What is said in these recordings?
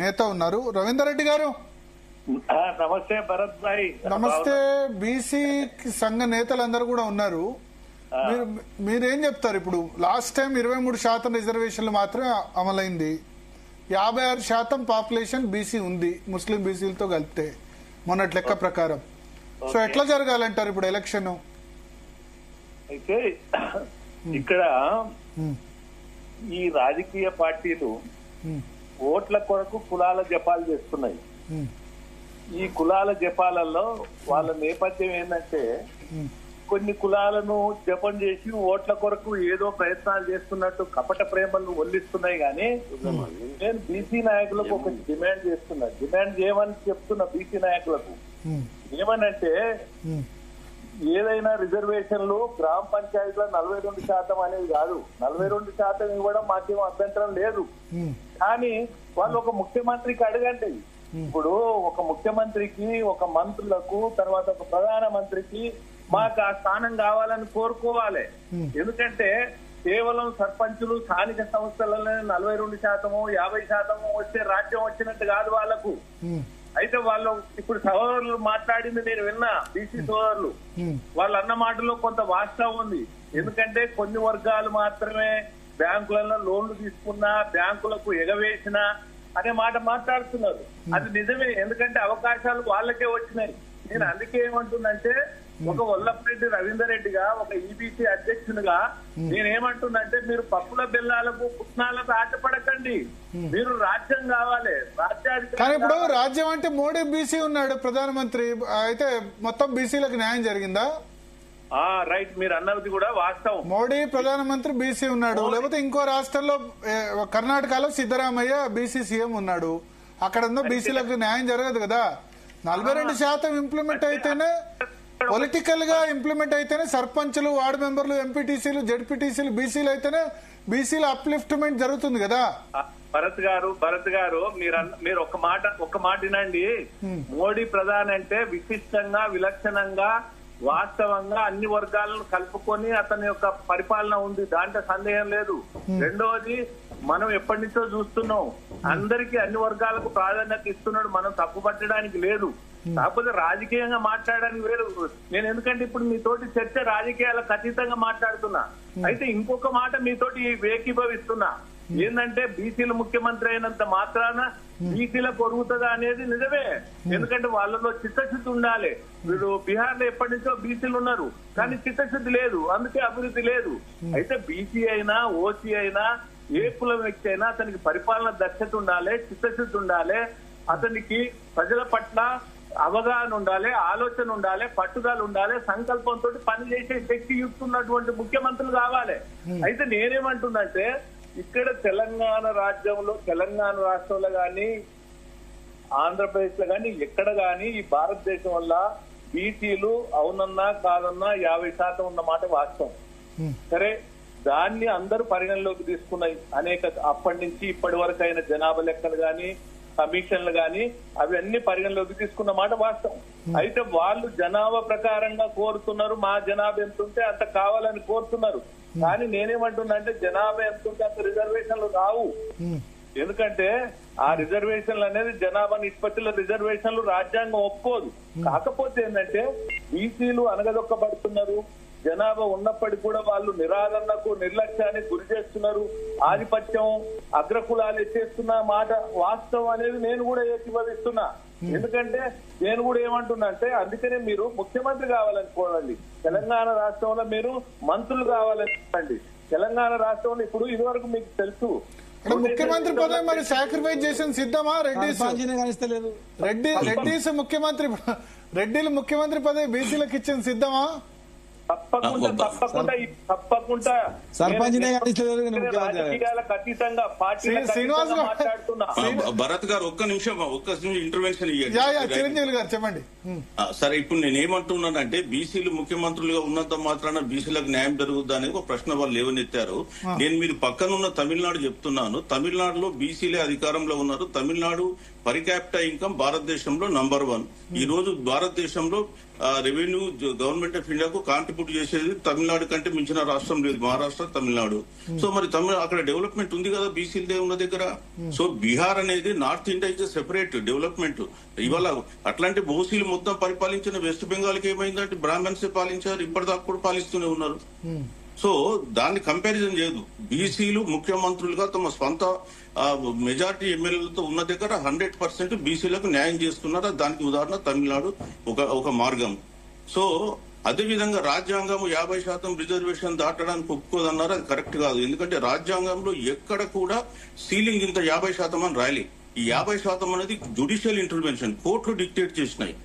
నేత ఉన్నారు. రవీందర్ రెడ్డి గారు నమస్తే భరత్ భాయ్. నమస్తే. బీసీ సంఘ నేతలందరూ కూడా ఉన్నారు. మీరేం చెప్తారు? ఇప్పుడు లాస్ట్ టైం 23% రిజర్వేషన్లు మాత్రమే అమలైంది. 56% పాపులేషన్ బీసీ ఉంది, ముస్లిం బీసీలతో కలిపితే మొన్నటి లెక్క ప్రకారం. సో ఎట్లా జరగాలంటారు ఇప్పుడు ఎలక్షన్? అయితే ఇక్కడ ఈ రాజకీయ పార్టీలు ఓట్ల కొరకు కులాల జపాలు చేస్తున్నాయి. ఈ కులాల జపాలలో వాళ్ళ నేపథ్యం ఏంటంటే కొన్ని కులాలను జపం చేసి ఓట్ల కొరకు ఏదో ప్రయత్నాలు చేస్తున్నట్టు కపట ప్రేమలు ఒల్లిస్తున్నాయి. కానీ నేను బీసీ నాయకులకు ఒక డిమాండ్ చేస్తున్నా, డిమాండ్ చేయమని చెప్తున్నా బీసీ నాయకులకు. ఏమనంటే ఏదైనా రిజర్వేషన్లు గ్రామ పంచాయతీలో 42% అనేది కాదు, 42% ఇవ్వడం మాకేం అభ్యంతరం లేదు. కానీ వాళ్ళు ఒక ముఖ్యమంత్రికి అడగండి. ఇప్పుడు ఒక ముఖ్యమంత్రికి, ఒక మంత్రులకు, తర్వాత ఒక ప్రధానమంత్రికి మాకు ఆ స్థానం కావాలని కోరుకోవాలి. ఎందుకంటే కేవలం సర్పంచులు స్థానిక సంస్థలలో 42%, 50% వస్తే రాజ్యం వచ్చినట్టు కాదు వాళ్ళకు. అయితే వాళ్ళు ఇప్పుడు సోదరులు మాట్లాడింది నేను విన్నా, బీసీ సోదరులు వాళ్ళు అన్న మాటలో కొంత వాస్తవం ఉంది. ఎందుకంటే కొన్ని వర్గాలు మాత్రమే బ్యాంకులలో లోన్లు తీసుకున్నా, బ్యాంకులకు ఎగవేసినా అనే మాట మాట్లాడుతున్నారు. అది నిజమే, ఎందుకంటే అవకాశాలు వాళ్ళకే వచ్చినాయి. నేను అందుకే ఏమంటున్నంటే ఒక వల్లభరెడ్డి రవీందర్ రెడ్డిగా, ఒక ఈబీసీ అధ్యక్షునిగా నేనేమంటున్నంటే మీరు పప్పుల బెల్లాలకు పుట్నాలకు ఆటపడకండి, మీరు రాజ్యం కావాలి, రాజ్యాధికారం. కానీ ఇప్పుడు రాజ్యం అంటే మోడీ బీసీ ఉన్నాడు ప్రధానమంత్రి, అయితే మొత్తం బీసీలకు న్యాయం జరిగిందా? రైట్, మీరు అన్నది కూడా వాస్తవం. మోడీ ప్రధానమంత్రి బీసీ ఉన్నాడు, లేకపోతే ఇంకో రాష్ట్రంలో కర్ణాటకలో సిద్ధరామయ్య బీసీ సీఎం ఉన్నాడు, అక్కడ ఉన్న బీసీలకు న్యాయం జరగదు కదా. 42% ఇంప్లిమెంట్ అయితేనే, పొలిటికల్ గా ఇంప్లిమెంట్ అయితేనే సర్పంచులు, వార్డు మెంబర్లు, ఎంపీటీసీలు, జెడ్పీటీసీలు బీసీలు అయితేనే బీసీల అప్లిఫ్ట్మెంట్ జరుగుతుంది కదా. భరత్ గారు మీరు ఒక మాట వినండి. మోడీ ప్రధాని అంటే విశిష్టంగా, విలక్షణంగా, వాస్తవంగా అన్ని వర్గాలను కలుపుకొని అతని యొక్క పరిపాలన ఉంది, దాంట్లో సందేహం లేదు. రెండవది, మనం ఎప్పటి నుంచో చూస్తున్నాం, అందరికీ అన్ని వర్గాలకు ప్రాధాన్యత ఇస్తున్నాడు, మనం తప్పుపట్టడానికి లేదు. కాకపోతే రాజకీయంగా మాట్లాడడానికి వేరు. నేను ఎందుకంటే ఇప్పుడు మీతోటి చర్చ రాజకీయాలకు అతీతంగా మాట్లాడుతున్నా. అయితే ఇంకొక మాట మీతోటి ఏకీభవిస్తున్నా, ఏంటంటే బీసీల ముఖ్యమంత్రి అయినంత మాత్రాన బీసీలకు ఒరుగుతుందా అనేది నిజమే. ఎందుకంటే వాళ్ళలో చిత్తశుద్ధి ఉండాలి. వీడు బీహార్ లో ఎప్పటి నుంచో బీసీలు ఉన్నారు, కానీ చిత్తశుద్ధి లేదు, అందుకే అభివృద్ధి లేదు. అయితే బీసీ అయినా, ఓసీ అయినా, ఏ కులం వ్యక్తి అయినా అతనికి పరిపాలన దక్షత ఉండాలి, చిత్తశుద్ధి ఉండాలి, అతనికి ప్రజల పట్ల అవగాహన ఉండాలి, ఆలోచన ఉండాలి, పట్టుదల ఉండాలి, సంకల్పంతో పనిచేసే శక్తి యుక్తున్నటువంటి ముఖ్యమంత్రులు కావాలి. అయితే నేనేమంటున్నంటే ఇక్కడ తెలంగాణ రాజ్యంలో, తెలంగాణ రాష్ట్రంలో గాని, ఆంధ్రప్రదేశ్ లో గాని, ఎక్కడ గాని ఈ భారతదేశం వల్ల బీసీలు అవునన్నా కాదన్నా 50% ఉన్నమాట వాస్తవం. సరే, దాన్ని అందరూ పరిగణలోకి తీసుకున్నాయి. అప్పటి నుంచి ఇప్పటి వరకు అయిన జనాభా లెక్కలు గాని, కమిషన్లు గాని అవి అన్ని పరిగణలోకి తీసుకున్న మాట వాస్తవం. అయితే వాళ్ళు జనాభా ప్రకారంగా కోరుతున్నారు, మా జనాభా ఎంత ఉంటే అంత కావాలని కోరుతున్నారు. కానీ నేనేమంటున్నా అంటే జనాభా ఎంత ఉంటే అంత రిజర్వేషన్లు రావు. ఎందుకంటే ఆ రిజర్వేషన్లు అనేది జనాభా నిష్పత్తిలో రిజర్వేషన్లు రాజ్యాంగం ఒప్పుకోదు. కాకపోతే ఏంటంటే బీసీలు అనగదొక్కబడుతున్నారు, జనాభా ఉన్నప్పటికీ కూడా వాళ్ళు నిరాదరణకు, నిర్లక్ష్యానికి గురి చేస్తున్నారు, ఆధిపత్యం, అగ్రకులాలు ఎత్తేస్తున్న మాట వాస్తవం అనేది నేను కూడా ఏకీభవిస్తున్నా. ఎందుకంటే నేను కూడా ఏమంటున్నా అంటే అందుకనే మీరు ముఖ్యమంత్రి కావాలనుకోండి, తెలంగాణ రాష్ట్రంలో మీరు మంత్రులు కావాలనుకోండి. తెలంగాణ రాష్ట్రంలో ఇప్పుడు ఇదివరకు మీకు తెలుసు ముఖ్యమంత్రి పదవి మరి సాక్రిఫైస్ చేసిన సిద్ధమా? రెడ్డిస్ ముఖ్యమంత్రి, రెడ్డిలు ముఖ్యమంత్రి పదవి బీసీలకు ఇచ్చిన సిద్ధమా? తప్పకుండా భరత్ గారు ఒక్క నిమిషం ఇంటర్వెన్షన్ చిరంజీవి గారు చెప్పండి. సరే, ఇప్పుడు నేనేమంటున్నానంటే బీసీలు ముఖ్యమంత్రులుగా ఉన్నంత మాత్రాన బీసీలకు న్యాయం జరుగుద్దా అనేది ఒక ప్రశ్న వాళ్ళు లేవనెత్తారు. నేను మీరు పక్కనున్న తమిళనాడు చెప్తున్నాను. తమిళనాడులో బీసీలే అధికారంలో ఉన్నారు. తమిళనాడు పర్ క్యాపిటల్ ఇన్కమ్ భారతదేశంలో నంబర్ 1. ఈ రోజు భారతదేశంలో రెవెన్యూ గవర్నమెంట్ ఆఫ్ ఇండియాకు కాంట్రిబ్యూట్ చేసేది తమిళనాడు కంటే మించిన రాష్ట్రం లేదు, మహారాష్ట్ర, తమిళనాడు. సో మరి అక్కడ డెవలప్మెంట్ ఉంది కదా బీసీలదే ఉన్న దగ్గర. సో బీహార్ అనేది north India is separate development. ఇవాళ అట్లాంటి ఓసీలు మొత్తం పరిపాలించిన వెస్ట్ బెంగాల్ కి ఏమైందంటే బ్రాహ్మణ్సే పాలించారు, ఇప్పటిదాకా కూడా పాలిస్తూనే ఉన్నారు. సో దాన్ని కంపారిజన్ చేయదు. బీసీలు ముఖ్యమంత్రులుగా తమ స్వంత మెజారిటీ ఎమ్మెల్యేలతో ఉన్న దగ్గర 100% బీసీలకు న్యాయం చేస్తున్నారు. దానికి ఉదాహరణ తమిళనాడు ఒక మార్గం. సో అదేవిధంగా రాజ్యాంగం 50% రిజర్వేషన్ దాటడానికి ఒప్పుకోదన్నారు, అది కరెక్ట్ కాదు. ఎందుకంటే రాజ్యాంగంలో ఎక్కడ కూడా సీలింగ్ ఇంత 50% అని రాయలే. ఈ 50% అనేది జ్యుడిషియల్ ఇంటర్వెన్షన్, కోర్టులు డిక్టేట్ చేసినాయి.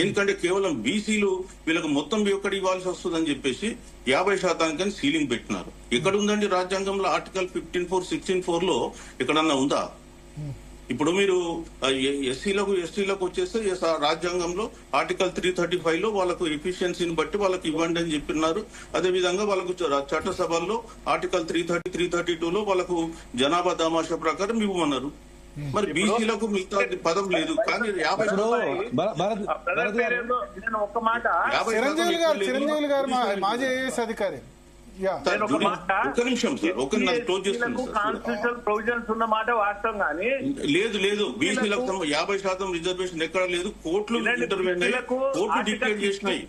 ఎందుకంటే కేవలం బీసీలు వీళ్ళకి మొత్తం ఎక్కడ ఇవ్వాల్సి వస్తుందని చెప్పేసి 50% సీలింగ్ పెట్టినారు. ఎక్కడ ఉందండి రాజ్యాంగంలో? ఆర్టికల్ 15(4), 16(4) లో ఎక్కడన్నా ఉందా? ఇప్పుడు మీరు ఎస్సీలకు ఎస్టీలకు వచ్చేస్తే రాజ్యాంగంలో ఆర్టికల్ 335 లో వాళ్ళకు ఎఫిషియన్సీని బట్టి వాళ్ళకి ఇవ్వండి అని చెప్పినారు. అదేవిధంగా వాళ్ళకు చట్టసభల్లో ఆర్టికల్ 330, 332 లో వాళ్ళకు జనాభా దామాషా ప్రకారం ఇవ్వమన్నారు. మరి బీసీలకు మిగతా పదం లేదు. కానీ 50% చిరంజీవి గారు మాజీ ఐఏఎస్ అధికారి. ఒక్క నిమిషం సార్, క్లోజ్ చేస్తున్నాను. కాన్స్టిట్యూషనల్ ప్రొవిజన్స్ ఉన్న మాట వాస్తవం, కానీ లేదు బీసీలకు 50% రిజర్వేషన్ ఎక్కడ లేదు. కోర్టులు ఇంటర్వ్యూ కోర్టు డిక్లేర్ చేసినాయి.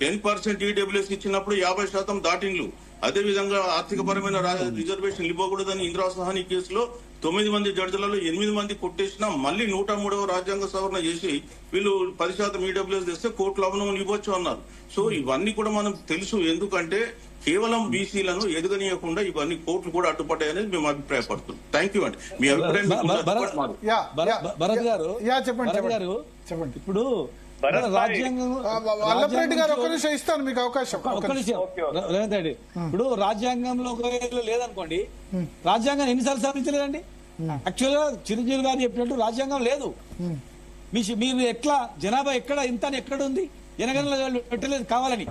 10% ఈడబ్ల్యూఎస్ ఇచ్చినప్పుడు 50% దాటిండ్లు. అదేవిధంగా ఆర్థిక పరమైన రిజర్వేషన్ ఇవ్వకూడదని ఇందిరా సహాని కేసులో 9 మంది జడ్జిలలో 8 మంది కొట్టేసినా మళ్ళీ 103వ రాజ్యాంగ సవరణ చేసి వీళ్ళు 10% ఈడబ్ల్యూఎస్ తెస్తే కోర్టులో అవనమని ఇవ్వచ్చు అన్నారు. సో ఇవన్నీ కూడా మనం తెలుసు. ఎందుకంటే కేవలం బీసీలను ఎదగనీయకుండా ఇవన్నీ కోర్టులు కూడా అడ్డుపడ్డాయనేది మేము అభిప్రాయపడుతున్నాం. థ్యాంక్ యూ అండి. మీ అభిప్రాయం చెప్పండి. ఇప్పుడు వల్లభరెడ్డి గారు ఒక్క నిమిషం ఇస్తాను మీకు అవకాశం. రేవంత్ రెడ్డి, ఇప్పుడు రాజ్యాంగంలో ఒకవేళ లేదనుకోండి, రాజ్యాంగాన్ని ఎన్నిసార్లు సవరించలేదండి? యాక్చువల్ గా చిరంజీవి గారు చెప్పినట్టు రాజ్యాంగం లేదు. మీరు ఎట్లా జనాభా ఎక్కడ ఇంత అని ఎక్కడ ఉంది? జనగణనలో పెట్టలేదు కావాలని.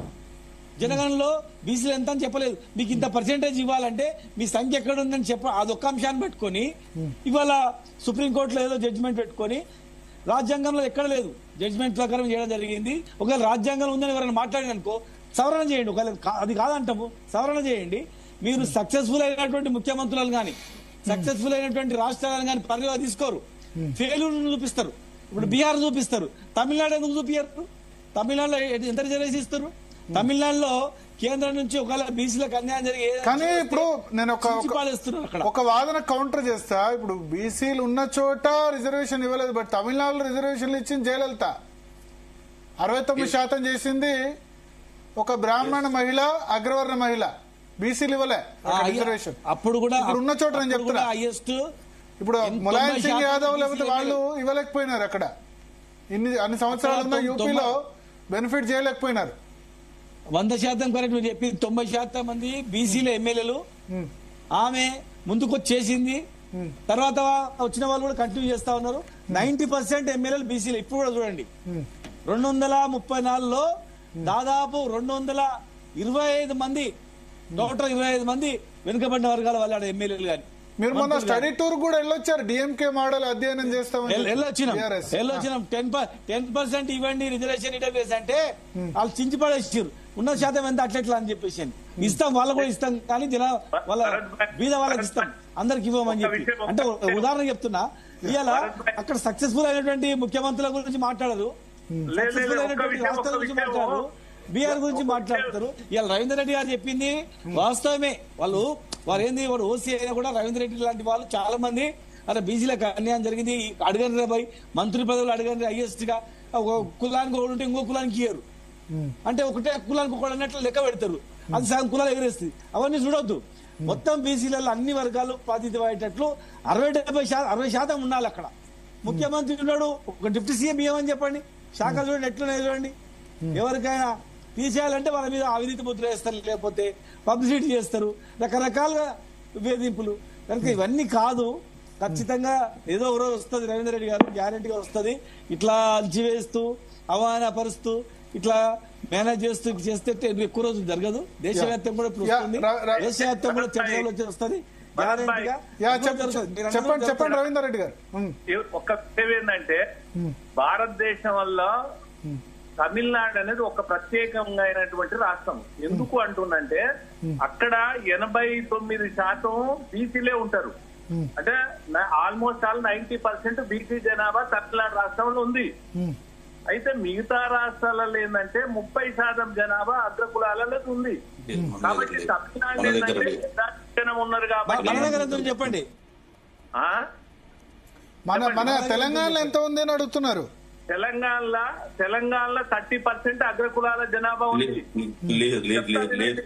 జనగణనలో బీసీలు ఎంత అని చెప్పలేదు. మీకు ఇంత పర్సెంటేజ్ ఇవ్వాలంటే మీ సంఖ్య ఎక్కడ ఉందని అదొక్క అంశాన్ని పెట్టుకొని ఇవాళ సుప్రీంకోర్టులో ఏదో జడ్జిమెంట్ పెట్టుకొని రాజ్యాంగంలో ఎక్కడ లేదు, జడ్జిమెంట్ ప్రకారం చేయడం జరిగింది. ఒకవేళ రాజ్యాంగంలో ఉందని ఎవరైనా మాట్లాడిననుకో సవరణ చేయండి. ఒకవేళ అది కాదంటాము సవరణ చేయండి. మీరు సక్సెస్ఫుల్ అయినటువంటి ముఖ్యమంత్రులను కానీ సక్సెస్ఫుల్ అయినటువంటి రాష్ట్రాలను కానీ పరిగణ తీసుకోరు, ఫెయిల్యూర్ చూపిస్తారు. ఇప్పుడు బీహార్ చూపిస్తారు, తమిళనాడు ఎందుకు చూపించారు? తమిళనాడులో ఎంత రిజర్వేషన్ ఇస్తారు? తమిళనాడులో కేంద్రం నుంచి ఒకవేళ బీసీలకు అన్యాయం జరిగి కానీ ఇప్పుడు నేను ఒక వాదన కౌంటర్ చేస్తా. ఇప్పుడు బీసీలు ఉన్న చోట రిజర్వేషన్ ఇవ్వలేదు, బట్ తమిళనాడులో రిజర్వేషన్లు ఇచ్చింది జయలలిత. 69% చేసింది ఒక బ్రాహ్మణ మహిళ, అగ్రవర్ణ మహిళ. బీసీలు ఇవ్వలే రిజర్వేషన్. అప్పుడు కూడా ఉన్న చోట నేను చెప్తున్నా. హైయెస్ట్ ఇప్పుడు ములాయం సింగ్ యాదవ్ లేకపోతే వాళ్ళు ఇవ్వలేకపోయినారు. అక్కడ అన్ని సంవత్సరాలు ఉన్న యూపీలో బెనిఫిట్ చేయలేకపోయినారు. 100% కరెక్ట్. మీరు చెప్పింది 90% మంది బీసీల ఎమ్మెల్యేలు ఆమె ముందుకొచ్చేసింది. తర్వాత వచ్చిన వాళ్ళు కూడా కంటిన్యూ చేస్తా ఉన్నారు. 90% ఎమ్మెల్యేలు బీసీలు. ఇప్పుడు కూడా చూడండి 234లో దాదాపు 225 మంది, టోటల్ 25 మంది వెనుకబడిన వర్గాల వాళ్ళ ఎమ్మెల్యేలు కానీ. మీరు మొన్న స్టడీ టూర్ కూడా వెళ్ళొచ్చారు. డిఎంకే మోడల్ అధ్యయనం చేస్తామని వెళ్ళొచ్చినాం. 10% ఇవ్వండి రిజర్వేషన్ ఇంటర్వ్యూస్ అంటే వాళ్ళు చించి పడేసారు. ఉన్న శాతం ఎంత అట్లెట్లా అని చెప్పేసి ఇస్తాం, వాళ్ళకు కూడా ఇస్తాం, కానీ వాళ్ళ బీద వాళ్ళకి ఇస్తాం, అందరికి ఇవ్వమని చెప్పి. అంటే ఉదాహరణ చెప్తున్నా, ఇవాళ అక్కడ సక్సెస్ఫుల్ అయినటువంటి ముఖ్యమంత్రుల గురించి మాట్లాడరు, సక్సెస్ఫుల్ అయినటువంటి రాష్ట్రాల గురించి మాట్లాడరు, బీఆర్ గురించి మాట్లాడతారు. ఇవాళ రవీంద్ర రెడ్డి గారు చెప్పింది వాస్తవమే. వారు ఏంది, వాడు ఓసీ అయినా కూడా రవీంద్ర రెడ్డి లాంటి వాళ్ళు చాలా మంది అలా బీసీలకు అన్యాయం జరిగింది, అడగని పోయి మంత్రి పదవులు అడగని హైయెస్ట్ గా ఒక కులానికి ఒకటి ఉంటే ఇంకో కులానికి ఇయ్యరు. అంటే ఒకటే కులానికి ఒకటి అన్నట్లు లెక్క పెడతారు, అది సగం కులాలు ఎగరేస్తుంది. అవన్నీ చూడొద్దు. మొత్తం బీసీలలో అన్ని వర్గాలు ప్రాతినిధ్యం అయ్యేటట్లు 60% ఉండాలి. అక్కడ ముఖ్యమంత్రి ఉన్నాడు, ఒక డిప్యూటీ సీఎం ఇవ్వమని చెప్పండి. శాఖలు చూడండి ఎట్లున్నాయి చూడండి. ఎవరికైనా తీసేయాలంటే వాళ్ళ మీద అవినీతి ముద్ర వేస్తారు, లేకపోతే పబ్లిసిటీ చేస్తారు, రకరకాలుగా వేధింపులు. కనుక ఇవన్నీ కాదు. ఖచ్చితంగా ఏదో ఒక రోజు వస్తుంది, రవీంద్ర రెడ్డి గారు గ్యారెంటీగా వస్తుంది. ఇట్లా అల్చివేస్తూ అవమానపరుస్తూ ఇట్లా మేనేజ్ చేస్తే ఎక్కువ రోజులు జరగదు. దేశవ్యాప్తం కూడా ఇప్పుడు వస్తుంది, దేశవ్యాప్తం కూడా చర్చలు వచ్చి వస్తుంది. గ్యారెంటీగా యా, జరుగుతుంది. మీరు చెప్పండి అందరూ చెప్పండి రవీందర్ రెడ్డి గారు. ఒక విషయం ఏంటంటే భారతదేశం వల్ల తమిళనాడు అనేది ఒక ప్రత్యేకంగా అయినటువంటి రాష్ట్రం. ఎందుకు అంటుందంటే అక్కడ 89% బీసీలే ఉంటారు. అంటే ఆల్మోస్ట్ ఆల్ 90% బీసీ జనాభా తమిళనాడు రాష్ట్రంలో ఉంది. అయితే మిగతా రాష్ట్రాలలో ఏంటంటే 30% జనాభా అగ్రకులాలలో ఉంది. కాబట్టి తమిళనాడు ఏంటంటే జనం ఉన్నారు కాబట్టి మన దగ్గర ఎంత ఉంది చెప్పండి. ఆ? మన తెలంగాణలో ఎంత ఉంది అని అడుగుతున్నారు. తెలంగాణలో 30% అగ్రకులాల జనాభా ఉంది. లేదు.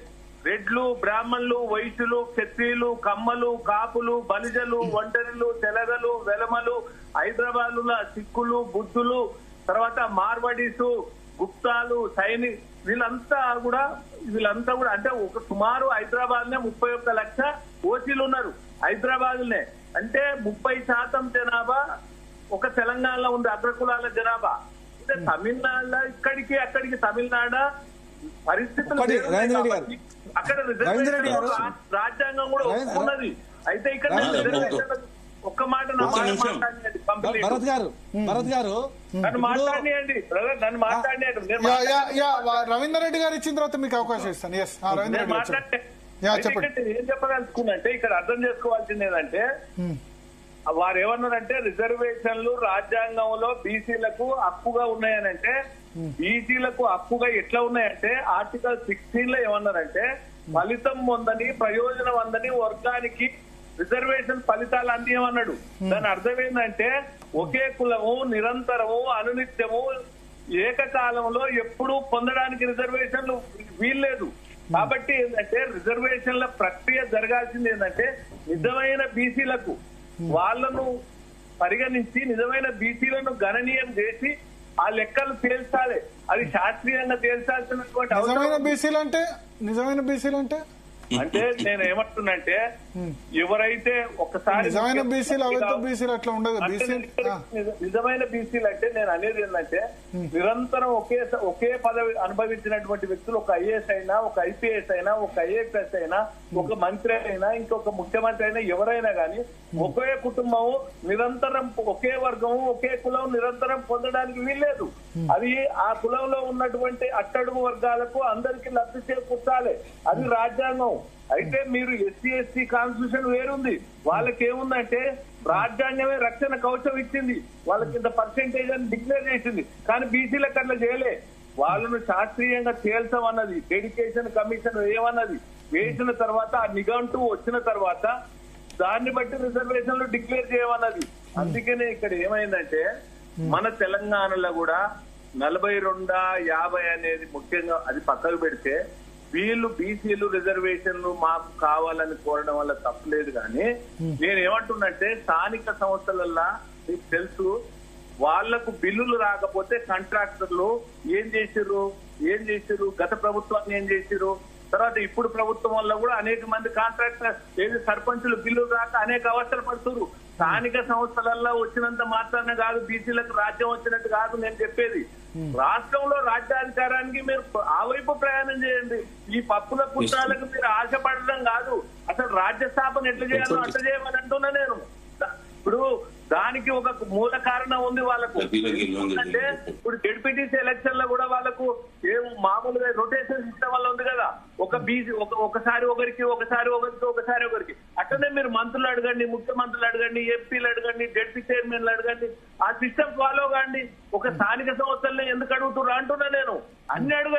రెడ్లు, బ్రాహ్మణులు, వైశ్యులు, క్షత్రియులు, కమ్మలు, కాపులు, బలిజలు, ఒంటరిలు, తెలగలు, వెలమలు, హైదరాబాదుల సిక్కులు, బుద్ధులు, తర్వాత మార్వాడీసు, గుప్తాలు, సైని వీళ్ళంతా కూడా అంటే ఒక సుమారు హైదరాబాద్ నే 31 లక్ష ఓసీలు ఉన్నారు. హైదరాబాద్ నే అంటే 30% జనాభా ఒక తెలంగాణలో ఉంది అగ్రకులాల జనాభా. అంటే తమిళనాడులో ఇక్కడికి అక్కడికి తమిళనాడు పరిస్థితులు ఒకటి రవీంద్ర రెడ్డి గారు. అక్కడ రవీంద్ర రెడ్డి గారు. రాజ్యాంగం కూడా ఉన్నది. అయితే ఇక్కడ ఒక్క మాట భరత్ గారు నన్ను మాట్లాడియండి బ్రదర్, నన్ను మాట్లాడియండి. రవీందర్ రెడ్డి గారు ఇచ్చిన తర్వాత మీకు అవకాశం ఇస్తాను. ఎస్ రవీందర్ రెడ్డి గారు చెప్పండి. ఏం చెప్పదలుచుకున్నంటే ఇక్కడ అర్థం చేసుకోవాల్సింది ఏంటంటే వారు ఏమన్నారంటే రిజర్వేషన్లు రాజ్యాంగంలో బీసీలకు హక్కుగా ఉన్నాయనంటే బీసీలకు హక్కుగా ఎట్లా ఉన్నాయంటే ఆర్టికల్ 16 లో ఏమన్నారంటే ఫలితం పొందని ప్రయోజనం అందని వర్గానికి రిజర్వేషన్ ఫలితాలు అందియమన్నాడు. దాని అర్థం ఏంటంటే ఒకే కులము నిరంతరము అనునిత్యము ఏకకాలంలో ఎప్పుడూ పొందడానికి రిజర్వేషన్లు వీల్లేదు. కాబట్టి ఏంటంటే రిజర్వేషన్ల ప్రక్రియ జరగాల్సింది ఏంటంటే నిజమైన బీసీలకు వాళ్ళను పరిగణించి నిజమైన బీసీలను గణనీయం చేసి ఆ లెక్కలు తేల్చాలి. అది శాస్త్రీయంగా తేల్చాల్సినటువంటి నిజమైన బీసీలు అంటే అంటే నేను ఏమంటున్నంటే ఎవరైతే ఒకసారి నిజమైన బీసీలు అవైతే బీసీలు అట్లా ఉండదు. నిజమైన బీసీలు అంటే నేను అనేది ఏంటంటే నిరంతరం ఒకే పదవి అనుభవించినటువంటి వ్యక్తులు ఒక ఐఏఎస్ అయినా ఒక ఐపీఎస్ అయినా ఒక ఐఏఎస్ అయినా ఒక మంత్రి అయినా ఇంకొక ముఖ్యమంత్రి అయినా ఎవరైనా కానీ ఒకే కుటుంబం నిరంతరం ఒకే వర్గం ఒకే కులం నిరంతరం పొందడానికి వీల్లేదు. అది ఆ కులంలో ఉన్నటువంటి అట్టడుగు వర్గాలకు అందరికీ లబ్ధి చేకూర్చాలి. అది రాజ్యాంగం. అయితే మీరు ఎస్సీ ఎస్టీ కాన్స్టిట్యూషన్ వేరుంది. వాళ్ళకి ఏముందంటే రాజ్యాంగమే రక్షణ కవచం ఇచ్చింది, వాళ్ళకి ఇంత పర్సెంటేజ్ అని డిక్లేర్ చేసింది. కానీ బీసీలకు అట్లా చేయలే. వాళ్ళను శాస్త్రీయంగా తేల్చమన్నది డెడికేషన్ కమిషన్ వేయమన్నది. వేసిన తర్వాత ఆ నిఘంటు వచ్చిన తర్వాత దాన్ని బట్టి రిజర్వేషన్లు డిక్లేర్ చేయమన్నది. అందుకనే ఇక్కడ ఏమైందంటే మన తెలంగాణలో కూడా 42-50 అనేది ముఖ్యంగా అది పక్కకు పెడితే వీళ్ళు బీసీలు రిజర్వేషన్లు మాకు కావాలని కోరడం వల్ల తప్పలేదు. కానీ నేను ఏమంటున్నంటే స్థానిక సంస్థలల్లో మీకు తెలుసు వాళ్లకు బిల్లులు రాకపోతే కాంట్రాక్టర్లు ఏం చేసిర్రు గత ప్రభుత్వాన్ని ఏం చేసిర్రు, తర్వాత ఇప్పుడు ప్రభుత్వం వల్ల కూడా అనేక మంది కాంట్రాక్టర్ సర్పంచులు బిల్లులు రాక అనేక అవస్థలు పడుతున్నారు. స్థానిక సంస్థలల్లో వచ్చినంత మాత్రాన కాదు బీసీలకు రాజ్యం వచ్చినట్టు కాదు నేను చెప్పేది. రాష్ట్రంలో రాజ్యాధికారానికి మీరు ఆ వైపు ప్రయాణం చేయండి. ఈ పప్పుల పుట్టాలకు మీరు ఆశపడడం కాదు. అసలు రాజ్య స్థాపన ఎట్లా చేయాలో అట్లా చేయమని అంటున్నా నేను. ఇప్పుడు దానికి ఒక మూల కారణం ఉంది వాళ్ళకు. అంటే ఇప్పుడు జెడ్పీటీసీ ఎలక్షన్ లో కూడా వాళ్ళకు ఏం మామూలుగా రొటేషన్ సిస్టమ్ వల్ల ఉంది కదా. ఒక బీసీ ఒకసారి ఒకరికి అట్లనే మీరు మంత్రులు అడగండి, ముఖ్యమంత్రులు అడగండి, ఎంపీలు అడగండి, జెడ్పీ చైర్మన్లు అడగండి, ఆ సిస్టమ్ ఫాలో కాండి. ఒక స్థానిక సంస్థలనే ఎందుకు అడుగుతున్నారు అంటున్నా నేను. అన్ని అడగండి.